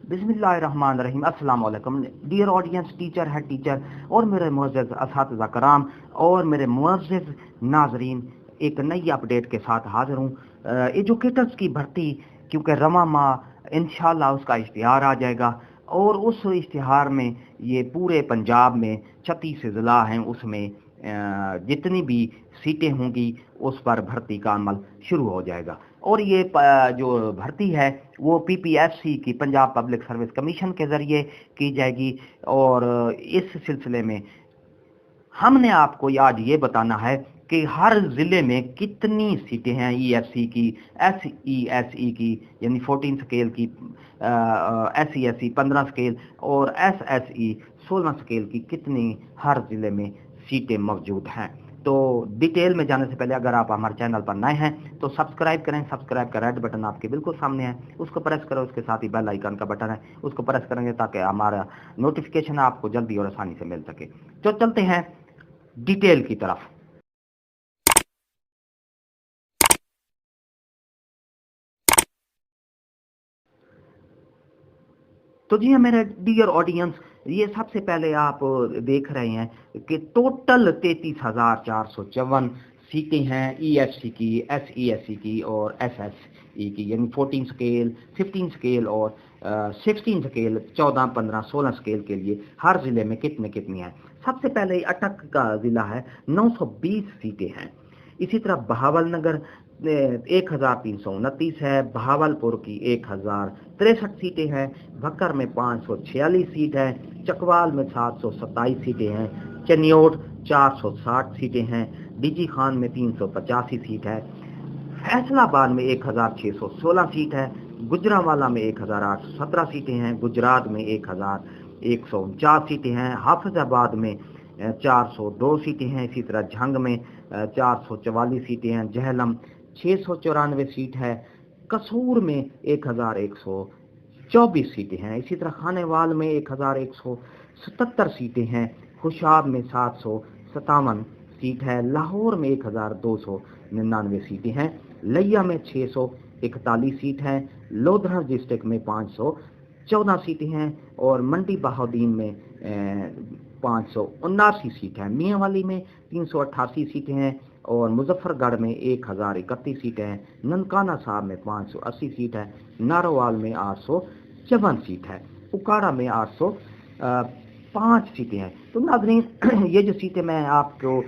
बिस्मिल्लाहिर्रहमानिर्रहीम। अस्सलाम वालेकुम डियर ऑडियंस, टीचर है टीचर और मेरे मुअज़्ज़ज़ असातिज़ा कराम और मेरे मुअज़्ज़ज़ नाज़रीन, एक नई अपडेट के साथ हाज़िर हूँ। एजुकेटर्स की भर्ती, क्योंकि रवां माह इंशाअल्लाह उसका इश्तिहार आ जाएगा और उस इश्तिहार में ये पूरे पंजाब में 36 ज़िला हैं, उसमें जितनी भी सीटें होंगी उस पर भर्ती का अमल शुरू हो जाएगा। और ये जो भर्ती है वो पीपीएससी की, पंजाब पब्लिक सर्विस कमीशन के ज़रिए की जाएगी। और इस सिलसिले में हमने आपको आज ये बताना है कि हर ज़िले में कितनी सीटें हैं ईएससी की, एसईएसई की यानी 14 स्केल की, एसईएसई 15 स्केल और एसएसई 16 स्केल की, कितनी हर ज़िले में सीटें मौजूद हैं। तो डिटेल में जाने से पहले अगर आप हमारे चैनल पर नए हैं तो सब्सक्राइब करें। सब्सक्राइब का रेड बटन आपके बिल्कुल सामने है, उसको प्रेस करो। उसके साथ ही बेल आइकन का बटन है, उसको प्रेस करेंगे ताकि हमारा नोटिफिकेशन आपको जल्दी और आसानी से मिल सके। तो चलते हैं डिटेल की तरफ। तो जी हाँ मेरे डियर ऑडियंस, ये सबसे पहले आप देख रहे हैं कि टोटल 33,454 सीटें हैं ईएससी की, एसईएससी की और एसएसई की, यानी 14 स्केल, 15 स्केल और 16 स्केल, 14, 15, 16 स्केल के लिए हर ज़िले में कितने कितनी हैं। सबसे पहले अटक का ज़िला है, 920 सीटें हैं। इसी तरह बहावलनगर 1329 है, बहावलपुर की 1063 सीटें हैं, भक्कर में 546 सीट है, चकवाल में 727 सीटें हैं, चनियोट 460 सीटें हैं, डीजी खान में 385 सीट है, फैसलाबाद में 1616 सीट है, गुजरांवाला में 1817 सीटें हैं, गुजरात में 1149 सीटें हैं, हाफिजाबाद में 402 सीटें हैं, इसी तरह झंग में 444 सीटें हैं, जहलम 694 सीट है, कसूर में 1124 सीटें हैं, इसी तरह खानेवाल में 1177 सीटें हैं, खुशाब में 757 सीट है, लाहौर में 1299 सीटें हैं, लिया में 641 सीट है, लोधरा डिस्ट्रिक्ट में 514 सीटें हैं और मंडी बहाउद्दीन में 579 सीट है, मियांवाली में 388 सीटें हैं और मुजफ्फरगढ़ में 1031 सीटें हैं, ननकाना साहब में 580 सीट है, नारोवाल में 854 सीट है, उकाड़ा में 805 सीटें हैं। तो नाज़रीन, ये जो सीटें मैं आपको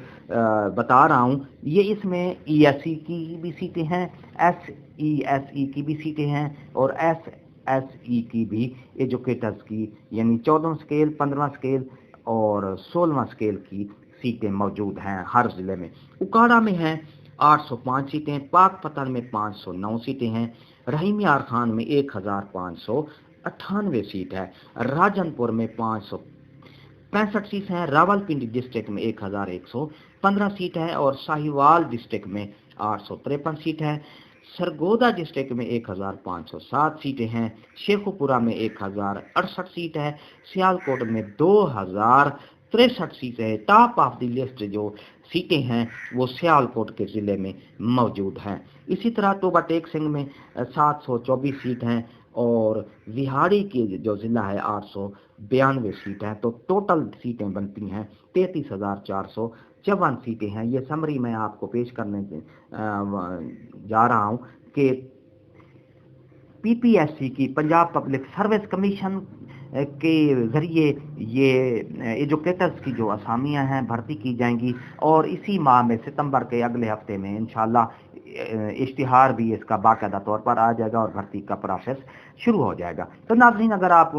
बता रहा हूँ, ये इसमें ईएससी की भी सीटें हैं, एसईएसई की भी सीटें हैं और एसएसई की भी, एजुकेटर्स की, यानी 14 स्केल, 15 स्केल और 16 स्केल की सीटें मौजूद हैं हर ज़िले में। उकाड़ा में हैं 805 सीटें, पाकपतन में 509 सीटें हैं, रहीम यार खान में 1598 सीट है, राजनपुर में 565 सीट हैं, रावलपिंडी डिस्ट्रिक्ट में 1115 सीट है और साहिवाल डिस्ट्रिक्ट में 853 सीट है, सरगोदा डिस्ट्रिक्ट में 1507 सीटें हैं, शेखुपुरा में 1068 सीट है, सियालकोट में 2063 सीटें हैं। टॉप ऑफ द लिस्ट जो सीटें हैं वो सियालकोट के ज़िले में मौजूद हैं। इसी तरह तोबा टेक सिंह में 724 सीट हैं और विहाड़ी के जो ज़िला है 892 सीट हैं। तो टोटल सीटें बनती हैं 33,454 सीटें हैं। ये समरी मैं आपको पेश करने जा रहा हूँ कि पीपीएससी की, पंजाब पब्लिक सर्विस कमीशन के ज़रिए ये एजुकेटर्स की जो असामियाँ हैं भर्ती की जाएंगी और इसी माह में सितंबर के अगले हफ्ते में इंशाल्लाह इश्तिहार भी इसका बाकायदा तौर पर आ जाएगा और भर्ती का प्रोसेस शुरू हो जाएगा। तो नाज़रीन, अगर आप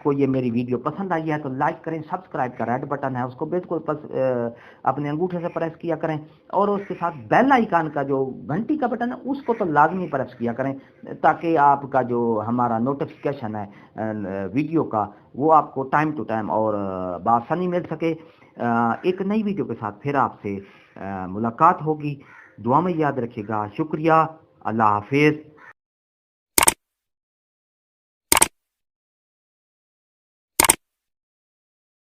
को ये मेरी वीडियो पसंद आई है तो लाइक करें, सब्सक्राइब का रेड बटन है उसको बिल्कुल अपने अंगूठे से प्रेस किया करें और उसके साथ बेल आइकन का जो घंटी का बटन है उसको तो लाजमी प्रेस किया करें ताकि आपका जो हमारा नोटिफिकेशन है वीडियो का वो आपको टाइम टू टाइम और बासानी मिल सके। एक नई वीडियो के साथ फिर आपसे मुलाकात होगी। दुआ में याद रखिएगा। शुक्रिया। अल्लाह हाफिज़।